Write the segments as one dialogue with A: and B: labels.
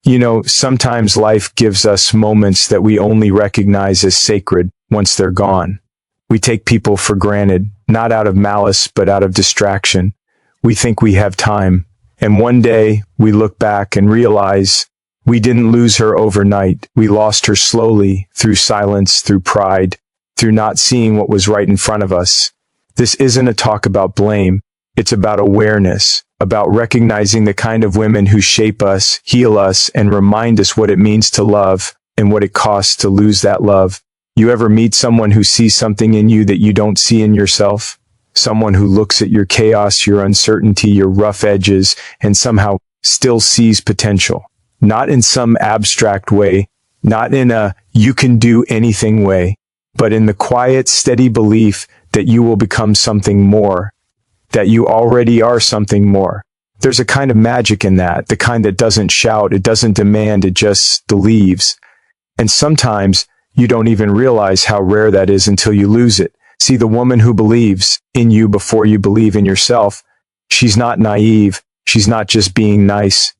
A: You know, sometimes life gives us moments that we only recognize as sacred once they're gone. We take people for granted, not out of malice, but out of distraction. We think we have time, and one day we look back and realize we didn't lose her overnight. We lost her slowly, through silence, through pride, through not seeing what was right in front of us. This isn't a talk about blame. It's about awareness, about recognizing the kind of women who shape us, heal us, and remind us what it means to love and what it costs to lose that love. You ever meet someone who sees something in you that you don't see in yourself? Someone who looks at your chaos, your uncertainty, your rough edges, and somehow still sees potential. Not in some abstract way, not in a you can do anything way, but in the quiet, steady belief that you will become something more, that you already are something more. There's a kind of magic in that, the kind that doesn't shout, it doesn't demand, it just believes. And sometimes you don't even realize how rare that is until you lose it. See, the woman who believes in you before you believe in yourself, she's not naive, she's not just being nice.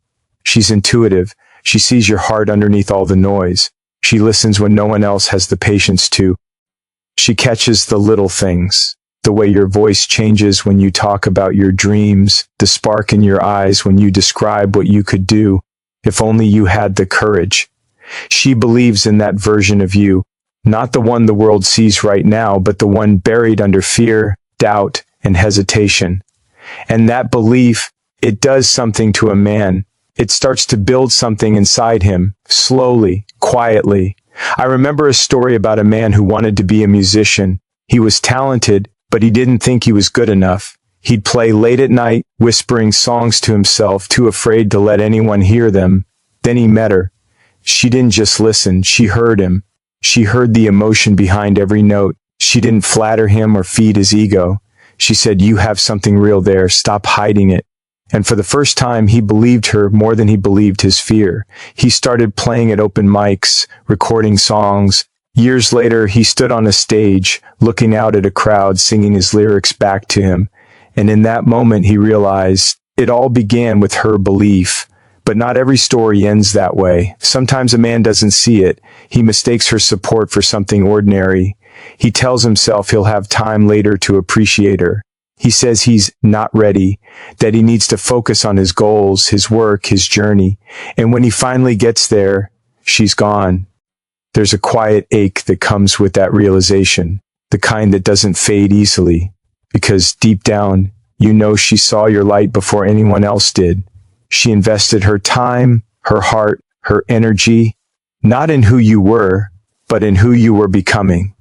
A: She's intuitive. She sees your heart underneath all the noise. She listens when no one else has the patience to. She catches the little things. The way your voice changes when you talk about your dreams, the spark in your eyes when you describe what you could do, if only you had the courage. She believes in that version of you, not the one the world sees right now, but the one buried under fear, doubt, and hesitation. And that belief, it does something to a man. It starts to build something inside him, slowly, quietly. I remember a story about a man who wanted to be a musician. He was talented, but he didn't think he was good enough. He'd play late at night, whispering songs to himself, too afraid to let anyone hear them. Then he met her. She didn't just listen, she heard him. She heard the emotion behind every note. She didn't flatter him or feed his ego. She said, "You have something real there, stop hiding it." And for the first time, he believed her more than he believed his fear. He started playing at open mics, recording songs. Years later, he stood on a stage, looking out at a crowd, singing his lyrics back to him. And in that moment, he realized it all began with her belief. But not every story ends that way. Sometimes a man doesn't see it. He mistakes her support for something ordinary. He tells himself he'll have time later to appreciate her. He says he's not ready, that he needs to focus on his goals, his work, his journey. And when he finally gets there, she's gone. There's a quiet ache that comes with that realization, the kind that doesn't fade easily, because deep down, you know she saw your light before anyone else did. She invested her time, her heart, her energy, not in who you were, but in who you were becoming.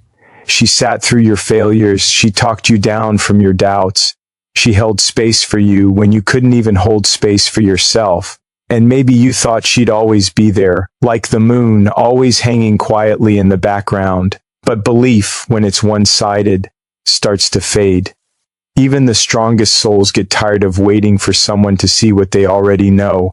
A: She sat through your failures. She talked you down from your doubts. She held space for you when you couldn't even hold space for yourself. And maybe you thought she'd always be there, like the moon, always hanging quietly in the background. But belief, when it's one-sided, starts to fade. Even the strongest souls get tired of waiting for someone to see what they already know.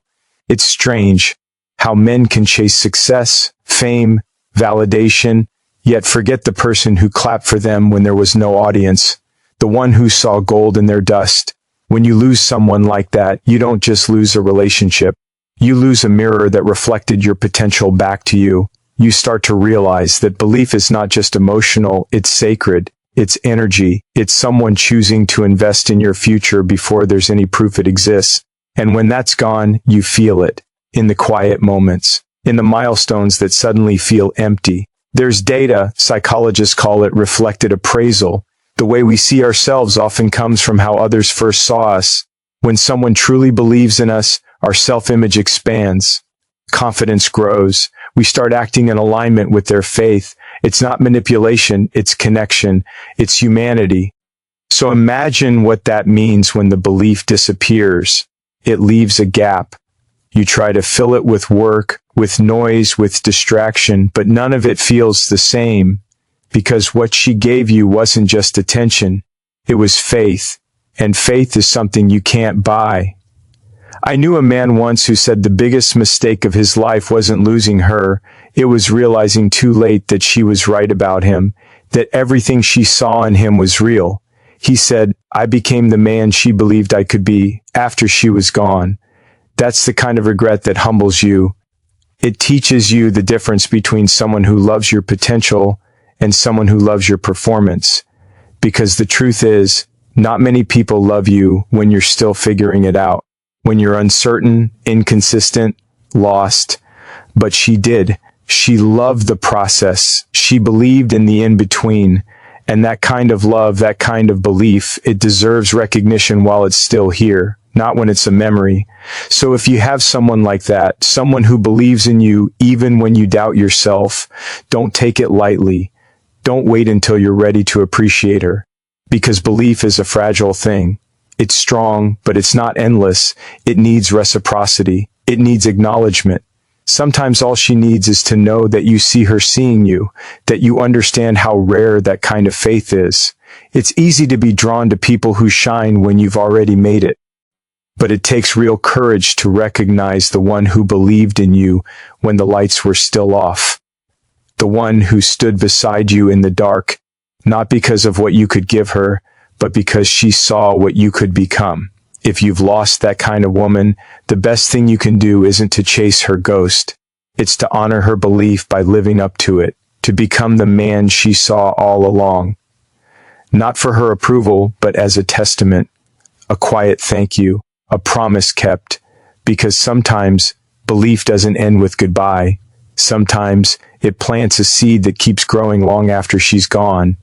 A: It's strange how men can chase success, fame, validation, yet forget the person who clapped for them when there was no audience, the one who saw gold in their dust. When you lose someone like that, you don't just lose a relationship. You lose a mirror that reflected your potential back to you. You start to realize that belief is not just emotional, it's sacred. It's energy. It's someone choosing to invest in your future before there's any proof it exists. And when that's gone, you feel it. In the quiet moments. In the milestones that suddenly feel empty. There's data, psychologists call it reflected appraisal. The way we see ourselves often comes from how others first saw us. When someone truly believes in us, our self-image expands. Confidence grows. We start acting in alignment with their faith. It's not manipulation, it's connection, it's humanity. So imagine what that means when the belief disappears. It leaves a gap. You try to fill it with work, with noise, with distraction, but none of it feels the same. Because what she gave you wasn't just attention, it was faith. And faith is something you can't buy. I knew a man once who said the biggest mistake of his life wasn't losing her, it was realizing too late that she was right about him, that everything she saw in him was real. He said, "I became the man she believed I could be after she was gone." That's the kind of regret that humbles you. It teaches you the difference between someone who loves your potential and someone who loves your performance. Because the truth is, not many people love you when you're still figuring it out, when you're uncertain, inconsistent, lost. But she did. She loved the process. She believed in the in-between. And that kind of love, that kind of belief, it deserves recognition while it's still here, not when it's a memory. So if you have someone like that, someone who believes in you even when you doubt yourself, don't take it lightly. Don't wait until you're ready to appreciate her. Because belief is a fragile thing. It's strong, but it's not endless. It needs reciprocity. It needs acknowledgement. Sometimes all she needs is to know that you see her seeing you, that you understand how rare that kind of faith is. It's easy to be drawn to people who shine when you've already made it. But it takes real courage to recognize the one who believed in you when the lights were still off. The one who stood beside you in the dark, not because of what you could give her, but because she saw what you could become. If you've lost that kind of woman, the best thing you can do isn't to chase her ghost. It's to honor her belief by living up to it, to become the man she saw all along. Not for her approval, but as a testament, a quiet thank you, a promise kept, because sometimes belief doesn't end with goodbye. Sometimes it plants a seed that keeps growing long after she's gone.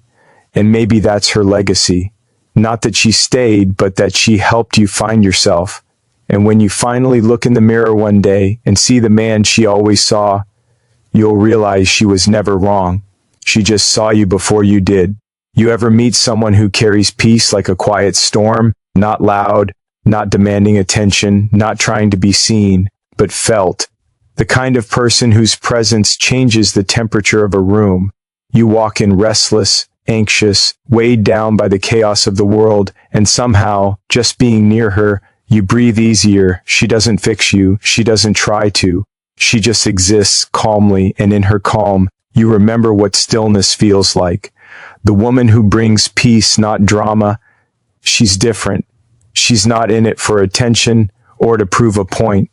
A: And maybe that's her legacy. Not that she stayed, but that she helped you find yourself. And when you finally look in the mirror one day and see the man she always saw, you'll realize she was never wrong. She just saw you before you did. You ever meet someone who carries peace like a quiet storm, not loud, not demanding attention, not trying to be seen, but felt? The kind of person whose presence changes the temperature of a room. You walk in restless, anxious, weighed down by the chaos of the world, and somehow, just being near her, you breathe easier. She doesn't fix you. She doesn't try to. She just exists calmly, and in her calm, you remember what stillness feels like. The woman who brings peace, not drama. She's different. She's not in it for attention or to prove a point.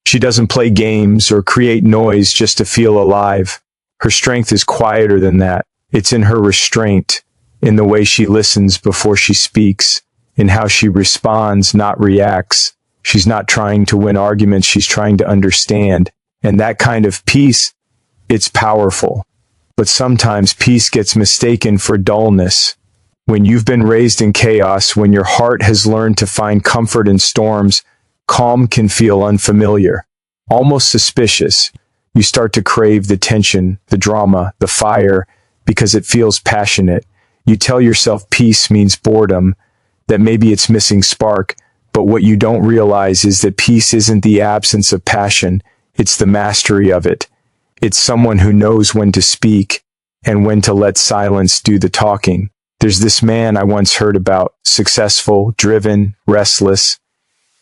A: She doesn't play games or create noise just to feel alive. Her strength is quieter than that. It's in her restraint, in the way she listens before she speaks, in how she responds, not reacts. She's not trying to win arguments, she's trying to understand. And that kind of peace, it's powerful. But sometimes peace gets mistaken for dullness. When you've been raised in chaos, when your heart has learned to find comfort in storms, calm can feel unfamiliar, almost suspicious. You start to crave the tension, the drama, the fire, because it feels passionate. You tell yourself peace means boredom, that maybe it's missing spark, but what you don't realize is that peace isn't the absence of passion, it's the mastery of it. It's someone who knows when to speak and when to let silence do the talking. There's this man I once heard about, successful, driven, restless.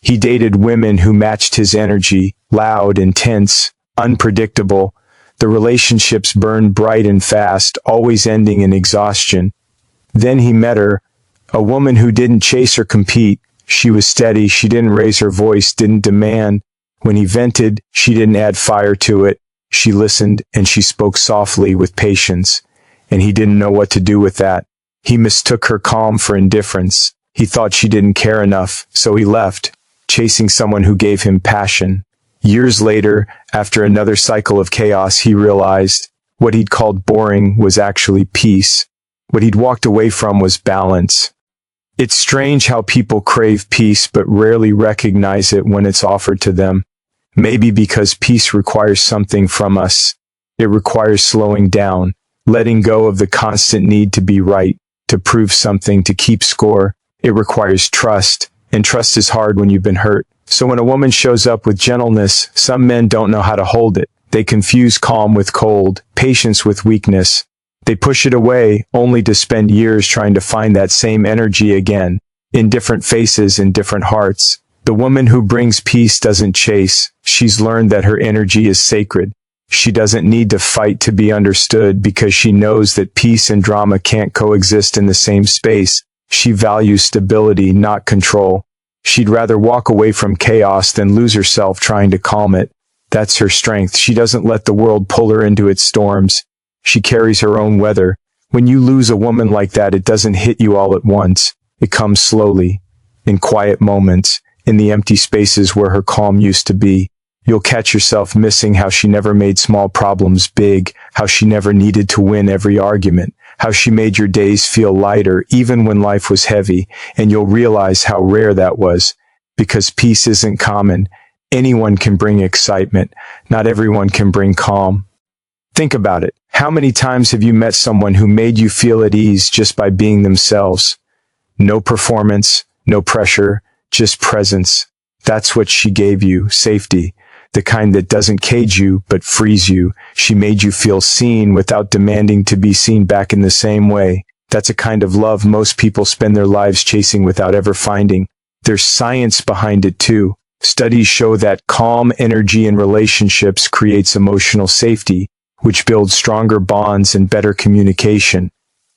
A: He dated women who matched his energy, loud, intense, unpredictable. The relationships burned bright and fast, always ending in exhaustion. Then he met her, a woman who didn't chase or compete. She was steady, she didn't raise her voice, didn't demand. When he vented, she didn't add fire to it. She listened, and she spoke softly with patience. And he didn't know what to do with that. He mistook her calm for indifference. He thought she didn't care enough, so he left, chasing someone who gave him passion. Years later, after another cycle of chaos, he realized what he'd called boring was actually peace. What he'd walked away from was balance. It's strange how people crave peace but rarely recognize it when it's offered to them. Maybe because peace requires something from us. It requires slowing down, letting go of the constant need to be right, to prove something, to keep score. It requires trust, and trust is hard when you've been hurt. So when a woman shows up with gentleness, some men don't know how to hold it. They confuse calm with cold, patience with weakness. They push it away, only to spend years trying to find that same energy again, in different faces and different hearts. The woman who brings peace doesn't chase. She's learned that her energy is sacred. She doesn't need to fight to be understood because she knows that peace and drama can't coexist in the same space. She values stability, not control. She'd rather walk away from chaos than lose herself trying to calm it. That's her strength. She doesn't let the world pull her into its storms. She carries her own weather. When you lose a woman like that, it doesn't hit you all at once. It comes slowly, in quiet moments, in the empty spaces where her calm used to be. You'll catch yourself missing how she never made small problems big, how she never needed to win every argument, how she made your days feel lighter even when life was heavy, and you'll realize how rare that was, because peace isn't common. Anyone can bring excitement. Not everyone can bring calm. Think about it. How many times have you met someone who made you feel at ease just by being themselves? No performance, no pressure, just presence. That's what she gave you, safety. The kind that doesn't cage you, but frees you. She made you feel seen without demanding to be seen back in the same way. That's a kind of love most people spend their lives chasing without ever finding. There's science behind it too. Studies show that calm energy in relationships creates emotional safety, which builds stronger bonds and better communication.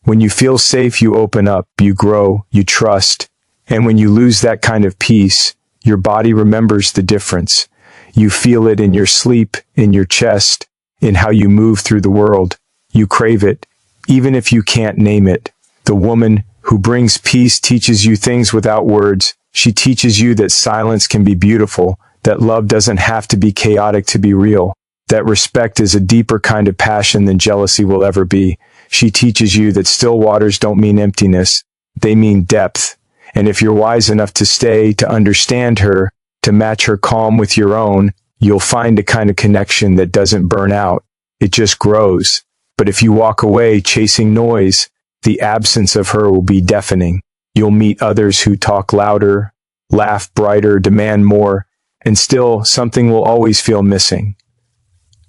A: When you feel safe, you open up, you grow, you trust. And when you lose that kind of peace, your body remembers the difference. You feel it in your sleep, in your chest, in how you move through the world. You crave it, even if you can't name it. The woman who brings peace teaches you things without words. She teaches you that silence can be beautiful, that love doesn't have to be chaotic to be real, that respect is a deeper kind of passion than jealousy will ever be. She teaches you that still waters don't mean emptiness, they mean depth. And if you're wise enough to stay, to understand her, to match her calm with your own, you'll find a kind of connection that doesn't burn out. It just grows. But if you walk away chasing noise, the absence of her will be deafening. You'll meet others who talk louder, laugh brighter, demand more, and still something will always feel missing.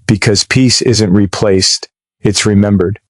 A: Because peace isn't replaced, it's remembered.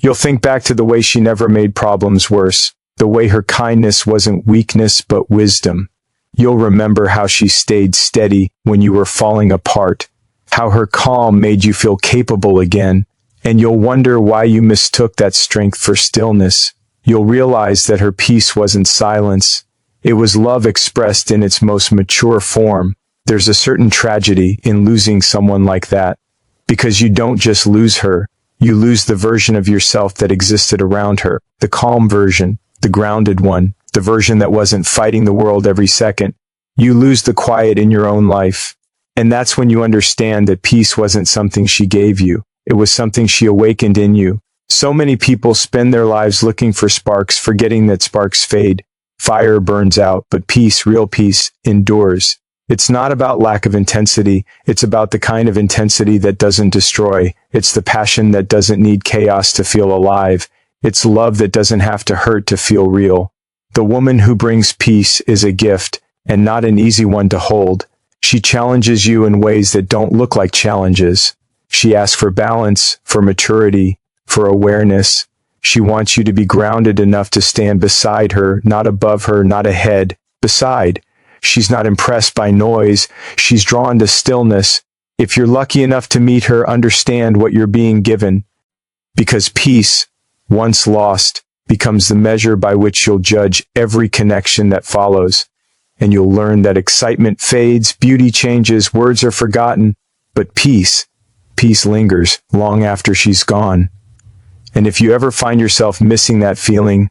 A: You'll think back to the way she never made problems worse, the way her kindness wasn't weakness but wisdom. You'll remember how she stayed steady when you were falling apart, how her calm made you feel capable again, and you'll wonder why you mistook that strength for stillness. You'll realize that her peace wasn't silence. It was love expressed in its most mature form. There's a certain tragedy in losing someone like that, because you don't just lose her, you lose the version of yourself that existed around her, the calm version, the grounded one, the version that wasn't fighting the world every second. You lose the quiet in your own life. And that's when you understand that peace wasn't something she gave you. It was something she awakened in you. So many people spend their lives looking for sparks, forgetting that sparks fade. Fire burns out, but peace, real peace, endures. It's not about lack of intensity. It's about the kind of intensity that doesn't destroy. It's the passion that doesn't need chaos to feel alive. It's love that doesn't have to hurt to feel real. The woman who brings peace is a gift, and not an easy one to hold. She challenges you in ways that don't look like challenges. She asks for balance, for maturity, for awareness. She wants you to be grounded enough to stand beside her, not above her, not ahead, beside. She's not impressed by noise. She's drawn to stillness. If you're lucky enough to meet her, understand what you're being given. Because peace, once lost, becomes the measure by which you'll judge every connection that follows. And you'll learn that excitement fades, beauty changes, words are forgotten, but peace lingers long after she's gone. And if you ever find yourself missing that feeling,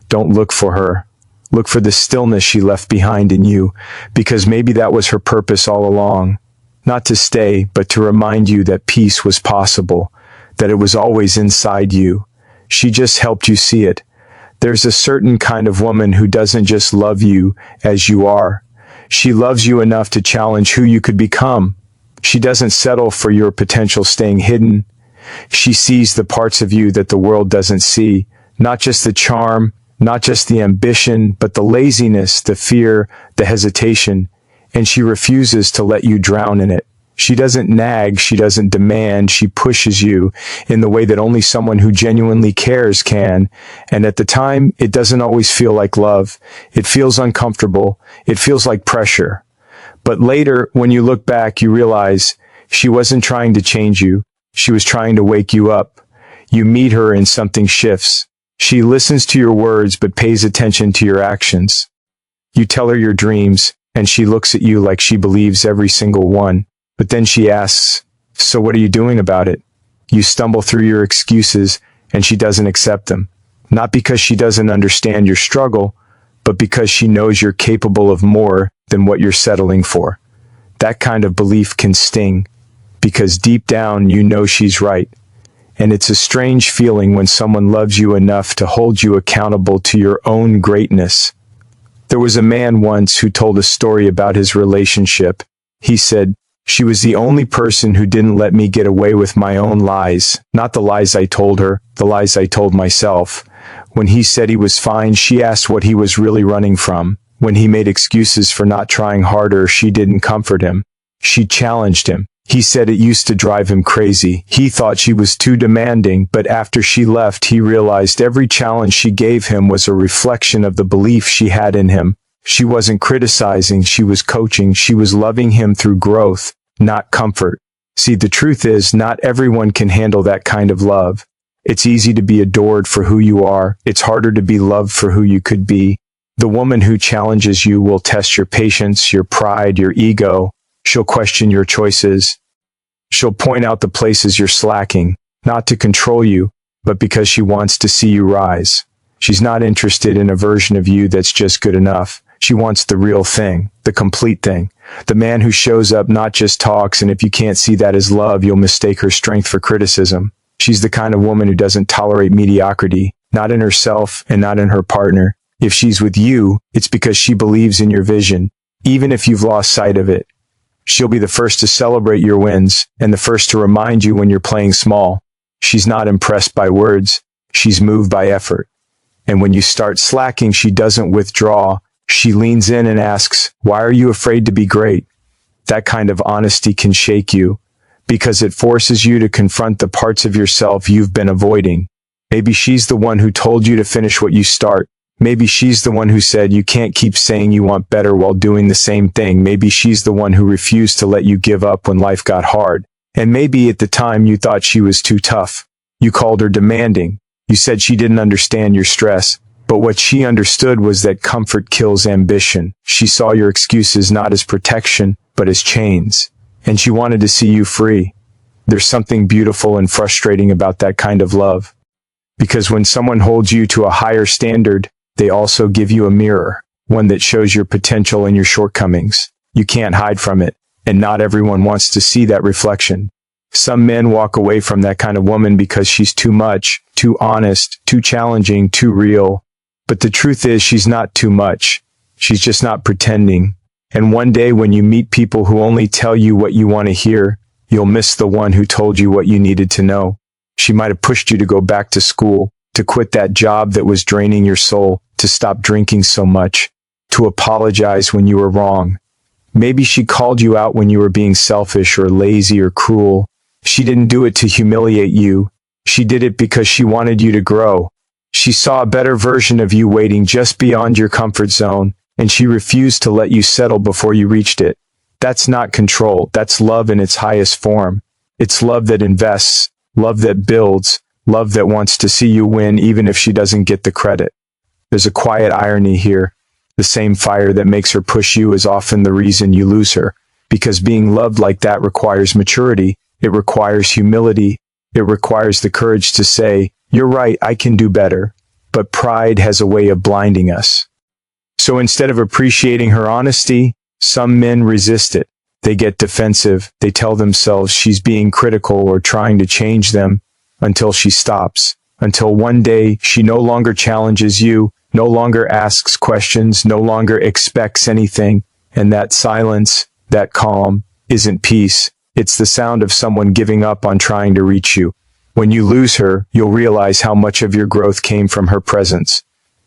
A: don't look for her. Look for the stillness she left behind in you, because maybe that was her purpose all along. Not to stay, but to remind you that peace was possible, that it was always inside you. She just helped you see it. There's a certain kind of woman who doesn't just love you as you are. She loves you enough to challenge who you could become. She doesn't settle for your potential staying hidden. She sees the parts of you that the world doesn't see, not just the charm, not just the ambition, but the laziness, the fear, the hesitation, and she refuses to let you drown in it. She doesn't nag, she doesn't demand, she pushes you in the way that only someone who genuinely cares can. And at the time, it doesn't always feel like love. It feels uncomfortable. It feels like pressure. But later, when you look back, you realize she wasn't trying to change you. She was trying to wake you up. You meet her and something shifts. She listens to your words but pays attention to your actions. You tell her your dreams, and she looks at you like she believes every single one. But then she asks, "So what are you doing about it?" You stumble through your excuses, and she doesn't accept them. Not because she doesn't understand your struggle, but because she knows you're capable of more than what you're settling for. That kind of belief can sting, because deep down you know she's right. And it's a strange feeling when someone loves you enough to hold you accountable to your own greatness. There was a man once who told a story about his relationship. He said, "She was the only person who didn't let me get away with my own lies, not the lies I told her, the lies I told myself." When he said he was fine, she asked what he was really running from. When he made excuses for not trying harder, she didn't comfort him. She challenged him. He said it used to drive him crazy. He thought she was too demanding, but after she left, he realized every challenge she gave him was a reflection of the belief she had in him. She wasn't criticizing, she was coaching, she was loving him through growth, not comfort. See, the truth is, not everyone can handle that kind of love. It's easy to be adored for who you are. It's harder to be loved for who you could be. The woman who challenges you will test your patience, your pride, your ego. She'll question your choices. She'll point out the places you're slacking, not to control you, but because she wants to see you rise. She's not interested in a version of you that's just good enough. She wants the real thing, the complete thing. The man who shows up, not just talks, and if you can't see that as love, you'll mistake her strength for criticism. She's the kind of woman who doesn't tolerate mediocrity, not in herself and not in her partner. If she's with you, it's because she believes in your vision, even if you've lost sight of it. She'll be the first to celebrate your wins and the first to remind you when you're playing small. She's not impressed by words. She's moved by effort. And when you start slacking, she doesn't withdraw. She leans in and asks, "Why are you afraid to be great?" That kind of honesty can shake you because it forces you to confront the parts of yourself you've been avoiding. Maybe she's the one who told you to finish what you start. Maybe she's the one who said you can't keep saying you want better while doing the same thing. Maybe she's the one who refused to let you give up when life got hard. And maybe at the time you thought she was too tough. You called her demanding. You said she didn't understand your stress. But what she understood was that comfort kills ambition. She saw your excuses not as protection, but as chains. And she wanted to see you free. There's something beautiful and frustrating about that kind of love. Because when someone holds you to a higher standard, they also give you a mirror, one that shows your potential and your shortcomings. You can't hide from it, and not everyone wants to see that reflection. Some men walk away from that kind of woman because she's too much, too honest, too challenging, too real. But the truth is, she's not too much. She's just not pretending. And one day when you meet people who only tell you what you want to hear, you'll miss the one who told you what you needed to know. She might have pushed you to go back to school, to quit that job that was draining your soul, to stop drinking so much, to apologize when you were wrong. Maybe she called you out when you were being selfish or lazy or cruel. She didn't do it to humiliate you. She did it because she wanted you to grow. She saw a better version of you waiting just beyond your comfort zone, and she refused to let you settle before you reached it. That's not control. That's love in its highest form. It's love that invests, love that builds, love that wants to see you win even if she doesn't get the credit. There's a quiet irony here. The same fire that makes her push you is often the reason you lose her. Because being loved like that requires maturity. It requires humility. It requires the courage to say, "You're right, I can do better." But pride has a way of blinding us. So instead of appreciating her honesty, some men resist it. They get defensive. They tell themselves she's being critical or trying to change them until she stops. Until one day she no longer challenges you, no longer asks questions, no longer expects anything. And that silence, that calm, isn't peace. It's the sound of someone giving up on trying to reach you. When you lose her, you'll realize how much of your growth came from her presence.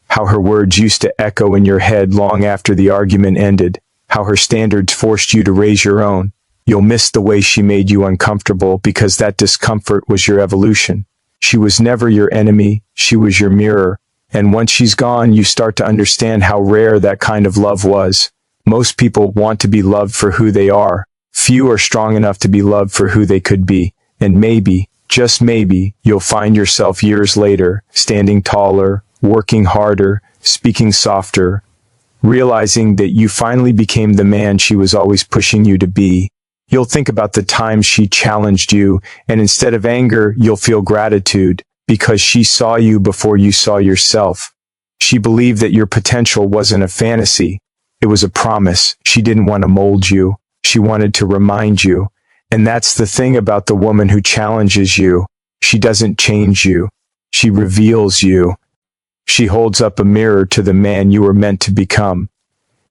A: How her words used to echo in your head long after the argument ended. How her standards forced you to raise your own. You'll miss the way she made you uncomfortable because that discomfort was your evolution. She was never your enemy, she was your mirror. And once she's gone, you start to understand how rare that kind of love was. Most people want to be loved for who they are. Few are strong enough to be loved for who they could be. And maybe, just maybe, you'll find yourself years later, standing taller, working harder, speaking softer, realizing that you finally became the man she was always pushing you to be. You'll think about the times she challenged you, and instead of anger, you'll feel gratitude, because she saw you before you saw yourself. She believed that your potential wasn't a fantasy. It was a promise. She didn't want to mold you. She wanted to remind you. And that's the thing about the woman who challenges you. She doesn't change you. She reveals you. She holds up a mirror to the man you were meant to become.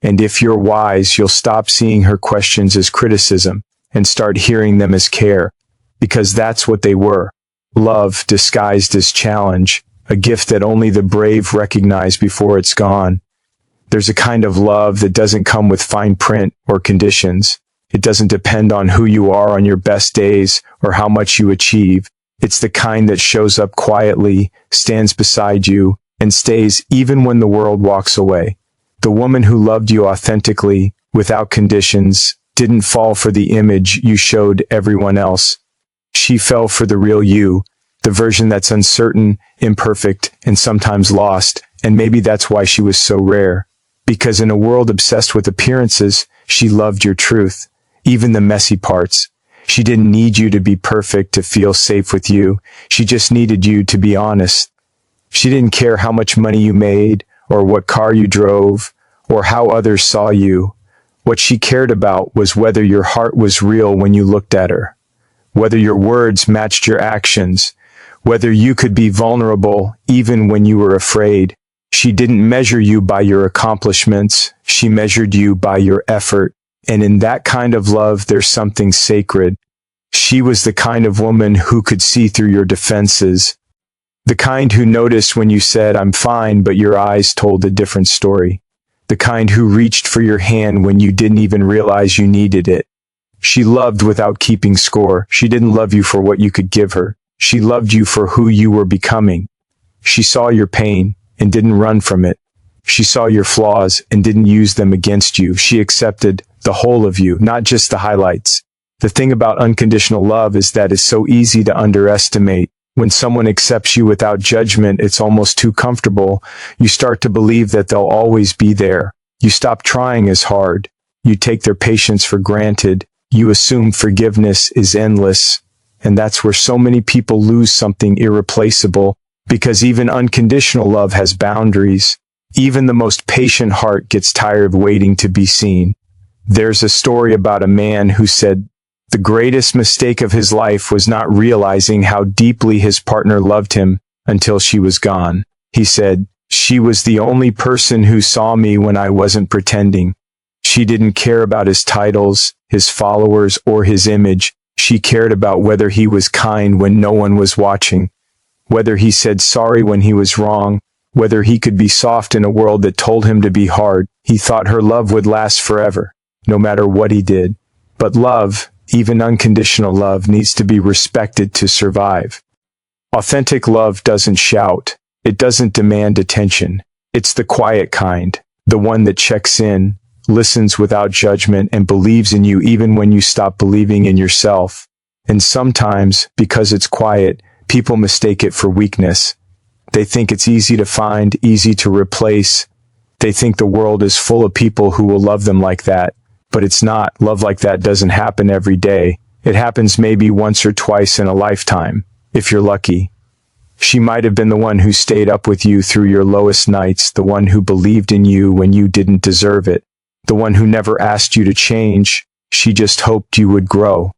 A: And if you're wise, you'll stop seeing her questions as criticism and start hearing them as care, because that's what they were. Love disguised as challenge, a gift that only the brave recognize before it's gone. There's a kind of love that doesn't come with fine print or conditions. It doesn't depend on who you are on your best days or how much you achieve. It's the kind that shows up quietly, stands beside you, and stays even when the world walks away. The woman who loved you authentically, without conditions, didn't fall for the image you showed everyone else. She fell for the real you, the version that's uncertain, imperfect, and sometimes lost, and maybe that's why she was so rare. Because in a world obsessed with appearances, she loved your truth, even the messy parts. She didn't need you to be perfect to feel safe with you. She just needed you to be honest. She didn't care how much money you made, or what car you drove, or how others saw you. What she cared about was whether your heart was real when you looked at her, whether your words matched your actions, whether you could be vulnerable even when you were afraid. She didn't measure you by your accomplishments. She measured you by your effort. And in that kind of love, there's something sacred. She was the kind of woman who could see through your defenses, the kind who noticed when you said, "I'm fine," but your eyes told a different story. The kind who reached for your hand when you didn't even realize you needed it. She loved without keeping score. She didn't love you for what you could give her. She loved you for who you were becoming. She saw your pain and didn't run from it. She saw your flaws and didn't use them against you. She accepted the whole of you, not just the highlights. The thing about unconditional love is that it's so easy to underestimate. When someone accepts you without judgment, it's almost too comfortable. You start to believe that they'll always be there. You stop trying as hard. You take their patience for granted. You assume forgiveness is endless. And that's where so many people lose something irreplaceable, because even unconditional love has boundaries. Even the most patient heart gets tired of waiting to be seen. There's a story about a man who said the greatest mistake of his life was not realizing how deeply his partner loved him until she was gone. He said, "She was the only person who saw me when I wasn't pretending." She didn't care about his titles, his followers, or his image. She cared about whether he was kind when no one was watching, whether he said sorry when he was wrong, whether he could be soft in a world that told him to be hard. He thought her love would last forever, no matter what he did. But love, even unconditional love, needs to be respected to survive. Authentic love doesn't shout. It doesn't demand attention. It's the quiet kind, the one that checks in, listens without judgment, and believes in you even when you stop believing in yourself. And sometimes, because it's quiet, people mistake it for weakness. They think it's easy to find, easy to replace. They think the world is full of people who will love them like that. But it's not. Love like that doesn't happen every day. It happens maybe once or twice in a lifetime, if you're lucky. She might have been the one who stayed up with you through your lowest nights, the one who believed in you when you didn't deserve it, the one who never asked you to change. She just hoped you would grow.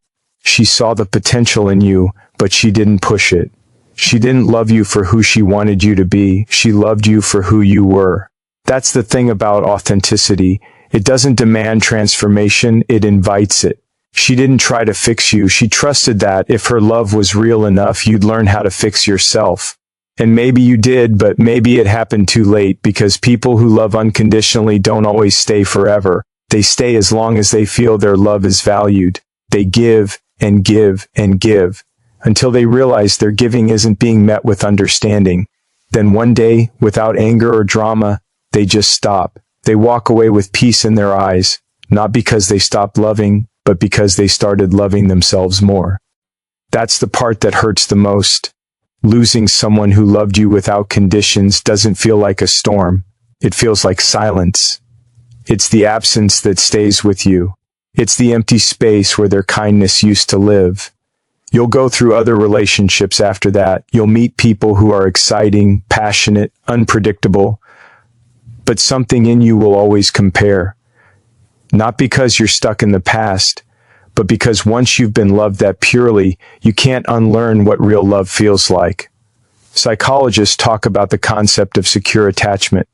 A: She saw the potential in you, but she didn't push it. She didn't love you for who she wanted you to be. She loved you for who you were. That's the thing about authenticity. It doesn't demand transformation, it invites it. She didn't try to fix you. She trusted that if her love was real enough, you'd learn how to fix yourself. And maybe you did, but maybe it happened too late, because people who love unconditionally don't always stay forever. They stay as long as they feel their love is valued. They give and give and give until they realize their giving isn't being met with understanding. Then one day, without anger or drama, they just stop. They walk away with peace in their eyes, not because they stopped loving, but because they started loving themselves more. That's the part that hurts the most. Losing someone who loved you without conditions doesn't feel like a storm. It feels like silence. It's the absence that stays with you. It's the empty space where their kindness used to live. You'll go through other relationships after that. You'll meet people who are exciting, passionate, unpredictable, but something in you will always compare. Not because you're stuck in the past, but because once you've been loved that purely, you can't unlearn what real love feels like. Psychologists talk about the concept of secure attachment.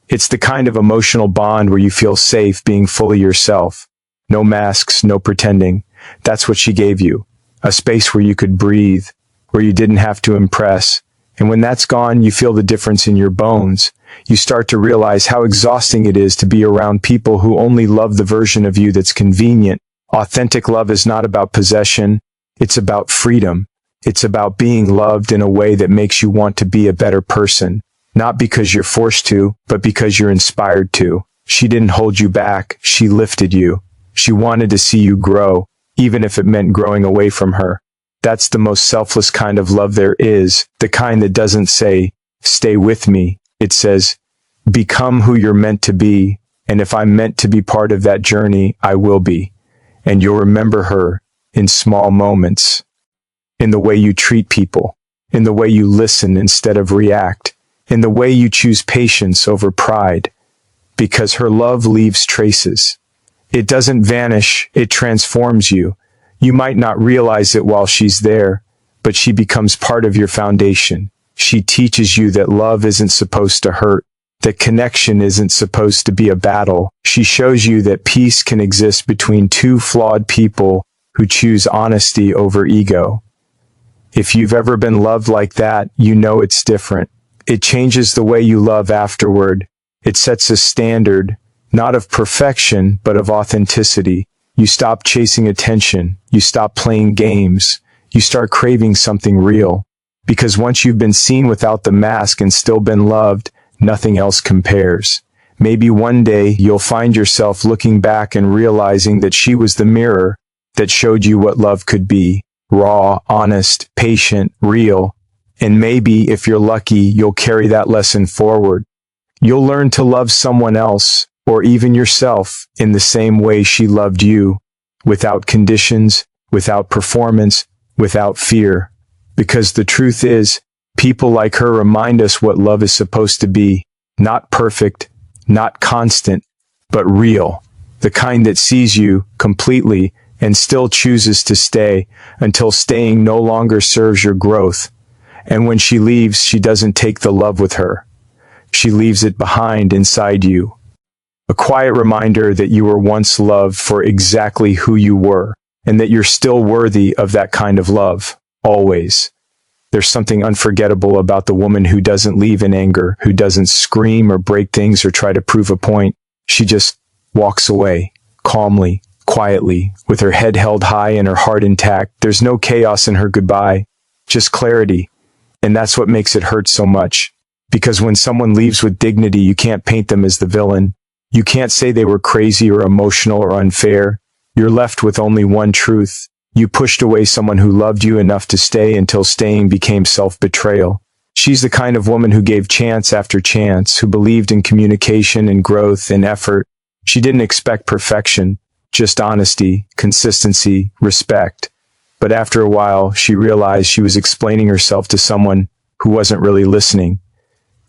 A: It's the kind of emotional bond where you feel safe being fully yourself. No masks, no pretending. That's what she gave you. A space where you could breathe, where you didn't have to impress. And when that's gone, you feel the difference in your bones. You start to realize how exhausting it is to be around people who only love the version of you that's convenient. Authentic love is not about possession. It's about freedom. It's about being loved in a way that makes you want to be a better person. Not because you're forced to, but because you're inspired to. She didn't hold you back. She lifted you. She wanted to see you grow, even if it meant growing away from her. That's the most selfless kind of love there is, the kind that doesn't say, stay with me. It says, become who you're meant to be, and if I'm meant to be part of that journey, I will be. And you'll remember her in small moments, in the way you treat people, in the way you listen instead of react, in the way you choose patience over pride, because her love leaves traces. It doesn't vanish, it transforms you. You might not realize it while she's there, but she becomes part of your foundation. She teaches you that love isn't supposed to hurt, that connection isn't supposed to be a battle. She shows you that peace can exist between two flawed people who choose honesty over ego. If you've ever been loved like that, you know it's different. It changes the way you love afterward. It sets a standard, not of perfection, but of authenticity. You stop chasing attention. You stop playing games. You start craving something real. Because once you've been seen without the mask and still been loved, nothing else compares. Maybe one day you'll find yourself looking back and realizing that she was the mirror that showed you what love could be. Raw, honest, patient, real. And maybe, if you're lucky, you'll carry that lesson forward. You'll learn to love someone else, or even yourself, in the same way she loved you, without conditions, without performance, without fear. Because the truth is, people like her remind us what love is supposed to be. Not perfect, not constant, but real. The kind that sees you completely and still chooses to stay until staying no longer serves your growth. And when she leaves, she doesn't take the love with her. She leaves it behind inside you. A quiet reminder that you were once loved for exactly who you were, and that you're still worthy of that kind of love, always. There's something unforgettable about the woman who doesn't leave in anger, who doesn't scream or break things or try to prove a point. She just walks away, calmly, quietly, with her head held high and her heart intact. There's no chaos in her goodbye, just clarity. And that's what makes it hurt so much. Because when someone leaves with dignity, you can't paint them as the villain. You can't say they were crazy or emotional or unfair. You're left with only one truth. You pushed away someone who loved you enough to stay until staying became self-betrayal. She's the kind of woman who gave chance after chance, who believed in communication and growth and effort. She didn't expect perfection, just honesty, consistency, respect. But after a while, she realized she was explaining herself to someone who wasn't really listening.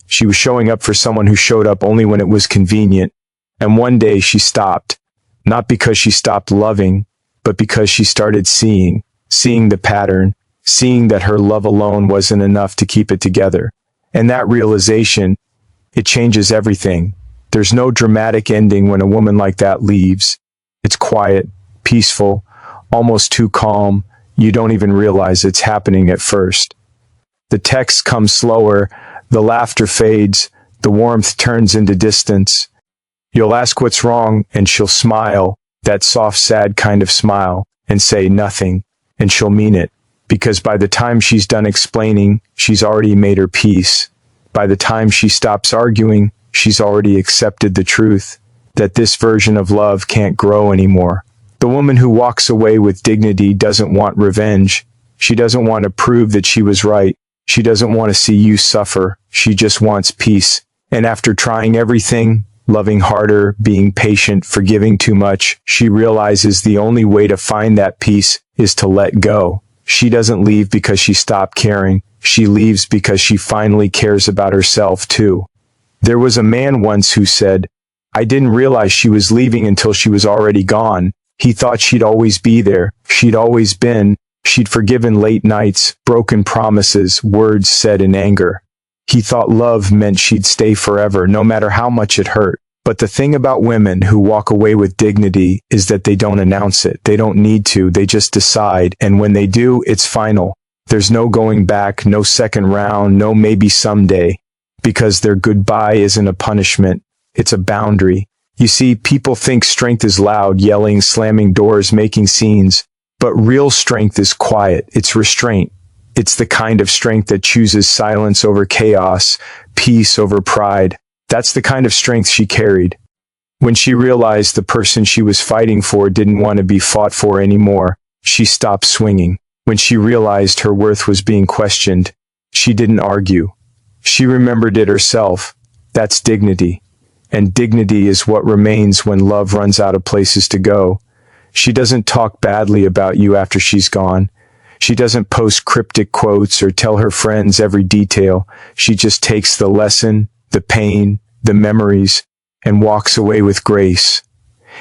A: She was showing up for someone who showed up only when it was convenient. And one day she stopped, not because she stopped loving, but because she started seeing the pattern, seeing that her love alone wasn't enough to keep it together. And that realization, it changes everything. There's no dramatic ending when a woman like that leaves. It's quiet, peaceful, almost too calm. You don't even realize it's happening at first. The text comes slower, the laughter fades, the warmth turns into distance. You'll ask what's wrong, and she'll smile, that soft, sad kind of smile, and say nothing, and she'll mean it. Because by the time she's done explaining, she's already made her peace. By the time she stops arguing, she's already accepted the truth, that this version of love can't grow anymore. The woman who walks away with dignity doesn't want revenge. She doesn't want to prove that she was right. She doesn't want to see you suffer. She just wants peace. And after trying everything, loving harder, being patient, forgiving too much. She realizes the only way to find that peace is to let go. She doesn't leave because she stopped caring. She leaves because she finally cares about herself too. There was a man once who said, "I didn't realize she was leaving until she was already gone. He thought she'd always be there. She'd always been. She'd forgiven late nights, broken promises, words said in anger. He thought love meant she'd stay forever, no matter how much it hurt." But the thing about women who walk away with dignity is that they don't announce it. They don't need to. They just decide. And when they do, it's final. There's no going back, no second round, no maybe someday. Because their goodbye isn't a punishment. It's a boundary. You see, people think strength is loud, yelling, slamming doors, making scenes. But real strength is quiet. It's restraint. It's the kind of strength that chooses silence over chaos, peace over pride. That's the kind of strength she carried. When she realized the person she was fighting for didn't want to be fought for anymore, she stopped swinging. When she realized her worth was being questioned, she didn't argue. She remembered it herself. That's dignity. And dignity is what remains when love runs out of places to go. She doesn't talk badly about you after she's gone. She doesn't post cryptic quotes or tell her friends every detail. She just takes the lesson, the pain, the memories, and walks away with grace.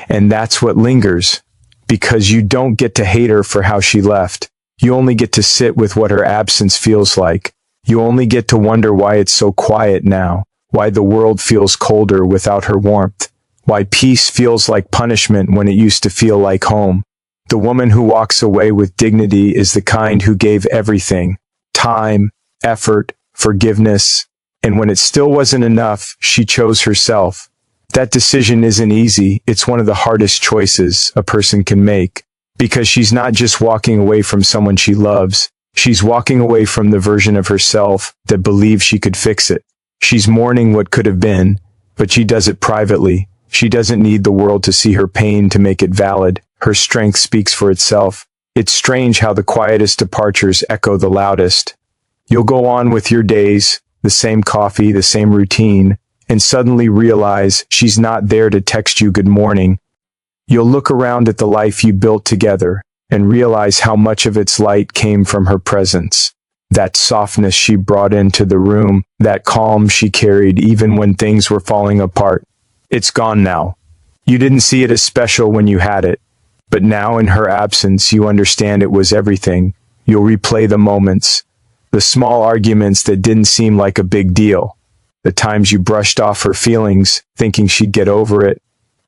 A: And that's what lingers, because you don't get to hate her for how she left. You only get to sit with what her absence feels like. You only get to wonder why it's so quiet now, why the world feels colder without her warmth, why peace feels like punishment when it used to feel like home. The woman who walks away with dignity is the kind who gave everything: time, effort, forgiveness, and when it still wasn't enough, she chose herself. That decision isn't easy. It's one of the hardest choices a person can make, because she's not just walking away from someone she loves. She's walking away from the version of herself that believed she could fix it. She's mourning what could have been, but she does it privately. She doesn't need the world to see her pain to make it valid. Her strength speaks for itself. It's strange how the quietest departures echo the loudest. You'll go on with your days, the same coffee, the same routine, and suddenly realize she's not there to text you good morning. You'll look around at the life you built together and realize how much of its light came from her presence. That softness she brought into the room, that calm she carried even when things were falling apart. It's gone now. You didn't see it as special when you had it, but now in her absence you understand it was everything. You'll replay the moments, the small arguments that didn't seem like a big deal, the times you brushed off her feelings, thinking she'd get over it,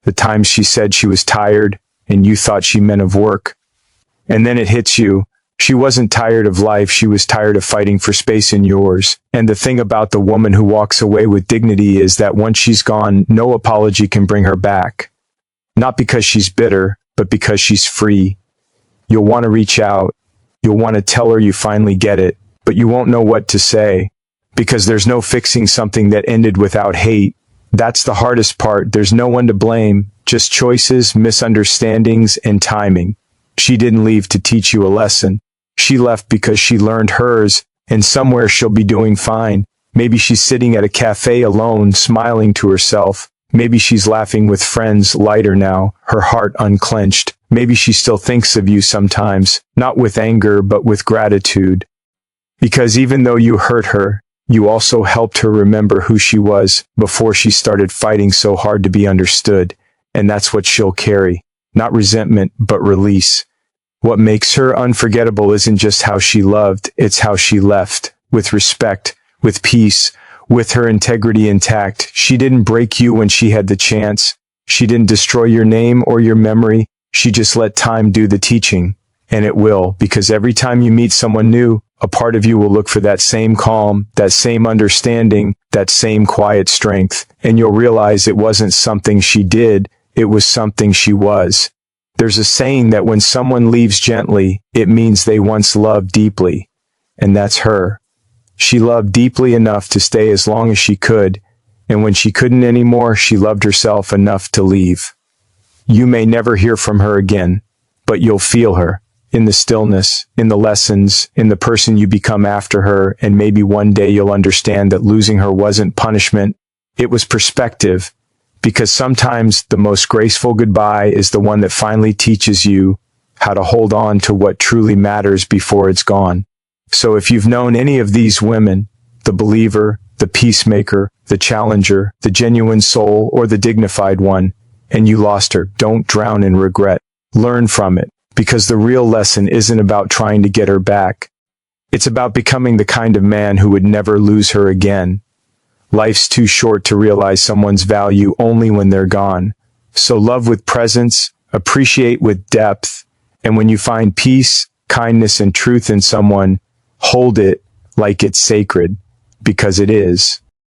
A: the times she said she was tired and you thought she meant of work. And then it hits you. She wasn't tired of life, she was tired of fighting for space in yours. And the thing about the woman who walks away with dignity is that once she's gone, no apology can bring her back. Not because she's bitter, but because she's free. You'll want to reach out. You'll want to tell her you finally get it, but you won't know what to say, because there's no fixing something that ended without hate. That's the hardest part. There's no one to blame, just choices, misunderstandings, and timing. She didn't leave to teach you a lesson. She left because she learned hers, and somewhere she'll be doing fine. Maybe she's sitting at a cafe alone, smiling to herself. Maybe she's laughing with friends, lighter now, her heart unclenched. Maybe she still thinks of you sometimes, not with anger, but with gratitude. Because even though you hurt her, you also helped her remember who she was before she started fighting so hard to be understood. And that's what she'll carry. Not resentment, but release. What makes her unforgettable isn't just how she loved, it's how she left. With respect, with peace, with her integrity intact. She didn't break you when she had the chance. She didn't destroy your name or your memory. She just let time do the teaching. And it will, because every time you meet someone new, a part of you will look for that same calm, that same understanding, that same quiet strength. And you'll realize it wasn't something she did, it was something she was. There's a saying that when someone leaves gently, it means they once loved deeply. And that's her. She loved deeply enough to stay as long as she could, and when she couldn't anymore, she loved herself enough to leave. You may never hear from her again, but you'll feel her. In the stillness, in the lessons, in the person you become after her, and maybe one day you'll understand that losing her wasn't punishment, it was perspective. because sometimes the most graceful goodbye is the one that finally teaches you how to hold on to what truly matters before it's gone. So if you've known any of these women, the believer, the peacemaker, the challenger, the genuine soul, or the dignified one, and you lost her, don't drown in regret. Learn from it, because the real lesson isn't about trying to get her back. It's about becoming the kind of man who would never lose her again. Life's too short to realize someone's value only when they're gone. So love with presence, appreciate with depth, and when you find peace, kindness, and truth in someone, hold it like it's sacred, because it is.